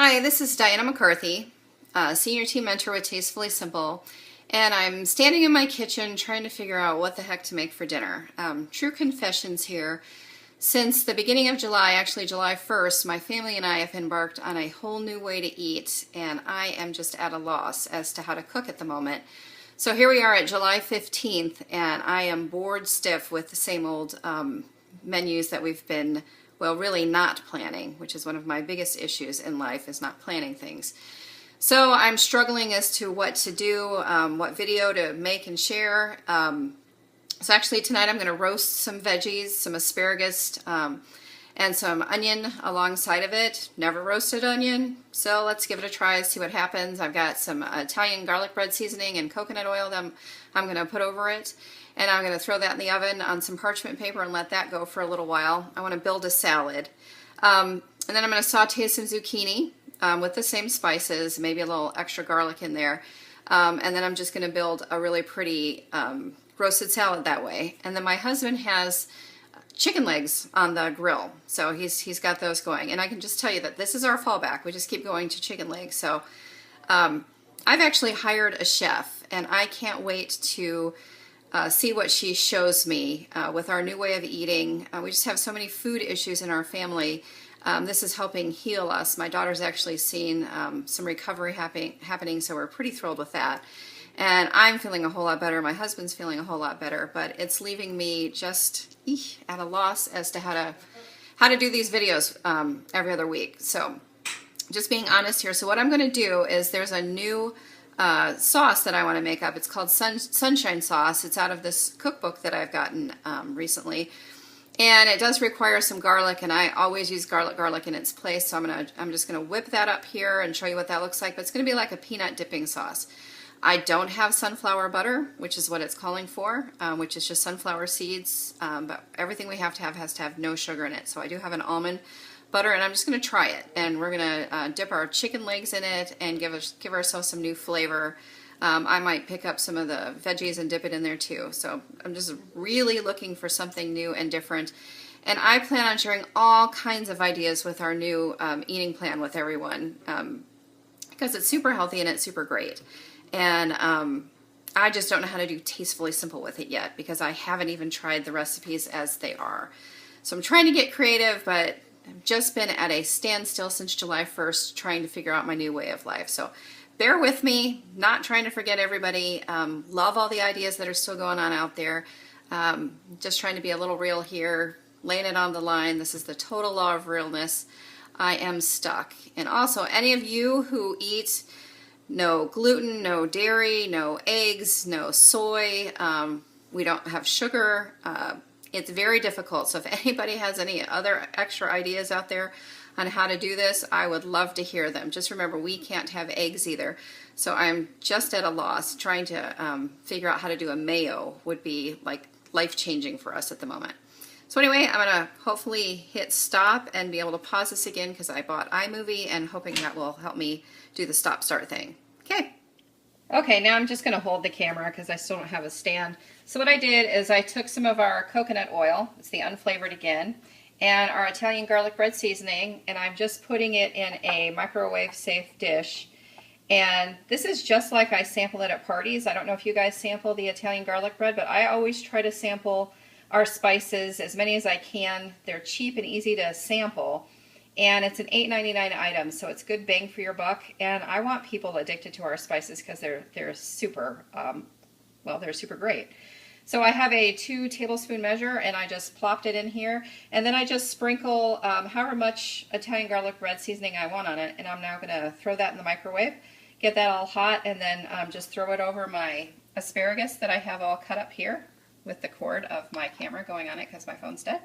Hi, this is Diana McCarthy, Senior Team Mentor with Tastefully Simple, and I'm standing in my kitchen trying to figure out what the heck to make for dinner. True confessions here. Since the beginning of July, actually July 1st, my family and I have embarked on a whole new way to eat, and I am just at a loss as to how to cook at the moment. So here we are at July 15th, and I am bored stiff with the same old menus that we've been, well, really not planning, which is one of my biggest issues in life, is not planning things. So I'm struggling as to what to do, what video to make and share. So actually tonight I'm going to roast some veggies, some asparagus, and some onion alongside of it. Never roasted onion, so let's give it a try, see what happens. I've got some Italian garlic bread seasoning and coconut oil that I'm going to put over it. And I'm going to throw that in the oven on some parchment paper and let that go for a little while. I want to build a salad. And then I'm going to saute some zucchini with the same spices, maybe a little extra garlic in there. And then I'm just going to build a really pretty roasted salad that way. And then my husband has chicken legs on the grill, so he's got those going. And I can just tell you that this is our fallback. We just keep going to chicken legs. So I've actually hired a chef, and I can't wait to see what she shows me with our new way of eating. We just have so many food issues in our family. This is helping heal us. My daughter's actually seen some recovery happening, so we're pretty thrilled with that. And I'm feeling a whole lot better. My husband's feeling a whole lot better, but it's leaving me just at a loss as to how to do these videos every other week. So just being honest here. So what I'm going to do is there's a new sauce that I want to make up. It's called Sunshine Sauce. It's out of this cookbook that I've gotten recently. And it does require some garlic, and I always use garlic in its place. So I'm just gonna whip that up here and show you what that looks like. But it's gonna be like a peanut dipping sauce. I don't have sunflower butter, which is what it's calling for, which is just sunflower seeds. But everything we have to have has to have no sugar in it. So I do have an almond butter, and I'm just going to try it. And we're going to dip our chicken legs in it and give ourselves some new flavor. I might pick up some of the veggies and dip it in there too. So I'm just really looking for something new and different. And I plan on sharing all kinds of ideas with our new eating plan with everyone because it's super healthy and it's super great. And I just don't know how to do Tastefully Simple with it yet because I haven't even tried the recipes as they are. So I'm trying to get creative, but I've just been at a standstill since July 1st trying to figure out my new way of life. So bear with me, not trying to forget everybody. Love all the ideas that are still going on out there. Just trying to be a little real here, laying it on the line. This is the total law of realness. I am stuck. And also, any of you who eat no gluten, no dairy, no eggs, no soy, we don't have sugar, it's very difficult. So if anybody has any other extra ideas out there on how to do this, I would love to hear them. Just remember, we can't have eggs either. So I'm just at a loss. Trying to figure out how to do a mayo would be like life-changing for us at the moment. So anyway, I'm going to hopefully hit stop and be able to pause this again because I bought iMovie and hoping that will help me do the stop-start thing. Okay. Okay, now I'm just going to hold the camera because I still don't have a stand. So what I did is I took some of our coconut oil, it's the unflavored again, and our Italian garlic bread seasoning, and I'm just putting it in a microwave safe dish. And this is just like I sample it at parties. I don't know if you guys sample the Italian garlic bread, but I always try to sample our spices, as many as I can. They're cheap and easy to sample. And it's an $8.99 item, so it's good bang for your buck. And I want people addicted to our spices because they're super, well, they're super great. So I have a 2 tablespoon measure, and I just plopped it in here. And then I just sprinkle however much Italian garlic bread seasoning I want on it. And I'm now going to throw that in the microwave, get that all hot, and then just throw it over my asparagus that I have all cut up here with the cord of my camera going on it because my phone's dead.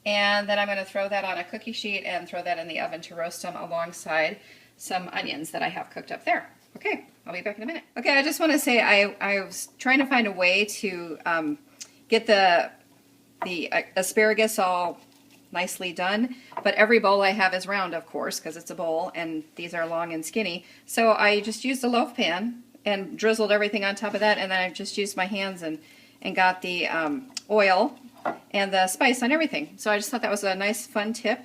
And then I'm going to throw that on a cookie sheet and throw that in the oven to roast them alongside some onions that I have cooked up there. Okay, I'll be back in a minute. Okay, I just want to say I was trying to find a way to get the asparagus all nicely done, but every bowl I have is round, of course, because it's a bowl, and these are long and skinny. So I just used a loaf pan and drizzled everything on top of that, and then I just used my hands and got the oil and the spice on everything. So I just thought that was a nice fun tip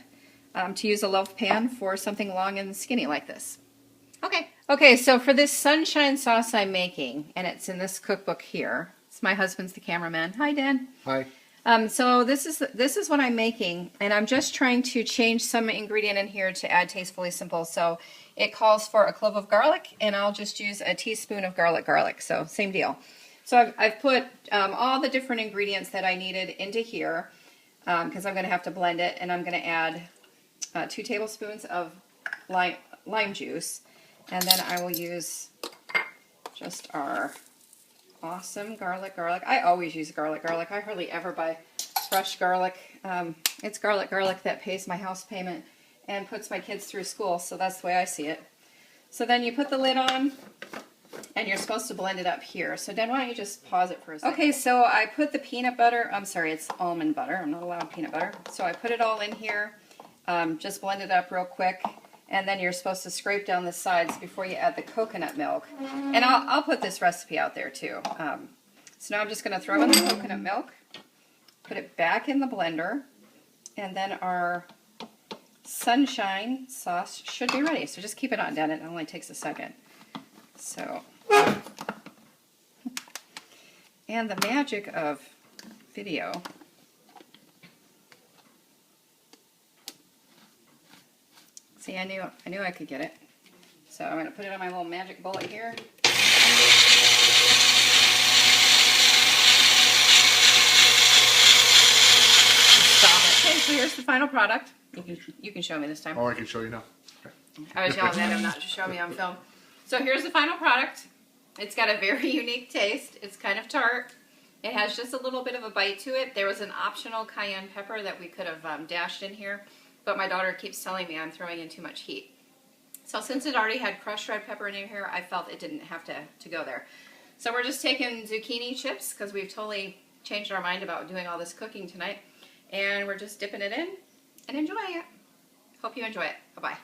to use a loaf pan for something long and skinny like this. Okay, so for this sunshine sauce I'm making, and it's in this cookbook here. It's my husband's the cameraman. Hi, Dan. Hi. So this is what I'm making, and I'm just trying to change some ingredient in here to add Tastefully Simple. So it calls for a clove of garlic, and I'll just use a teaspoon of garlic. So same deal. So I've put all the different ingredients that I needed into here because I'm going to have to blend it, and I'm going to add 2 tablespoons of lime juice, and then I will use just our awesome garlic. I always use garlic. I hardly ever buy fresh garlic. It's garlic that pays my house payment and puts my kids through school, so that's the way I see it. So then you put the lid on, and you're supposed to blend it up here. So Dan, why don't you just pause it for a second? Okay, so I put the peanut butter, I'm sorry, it's almond butter. I'm not allowed peanut butter. So I put it all in here, just blend it up real quick. And then you're supposed to scrape down the sides before you add the coconut milk. And I'll put this recipe out there too. So now I'm just going to throw in the coconut milk, put it back in the blender, and then our sunshine sauce should be ready. So just keep it on, Dan. It only takes a second. So, and the magic of video. See, I knew I could get it. So I'm going to put it on my little magic bullet here. Stop it. Okay, so here's the final product. You can show me this time. Oh, I can show you now. Okay. I was yelling at him not to show me on film. So here's the final product. It's got a very unique taste. It's kind of tart. It has just a little bit of a bite to it. There was an optional cayenne pepper that we could have dashed in here, but my daughter keeps telling me I'm throwing in too much heat. So since it already had crushed red pepper in here, I felt it didn't have to go there. So we're just taking zucchini chips because we've totally changed our mind about doing all this cooking tonight. And we're just dipping it in and enjoying it. Hope you enjoy it. Bye-bye.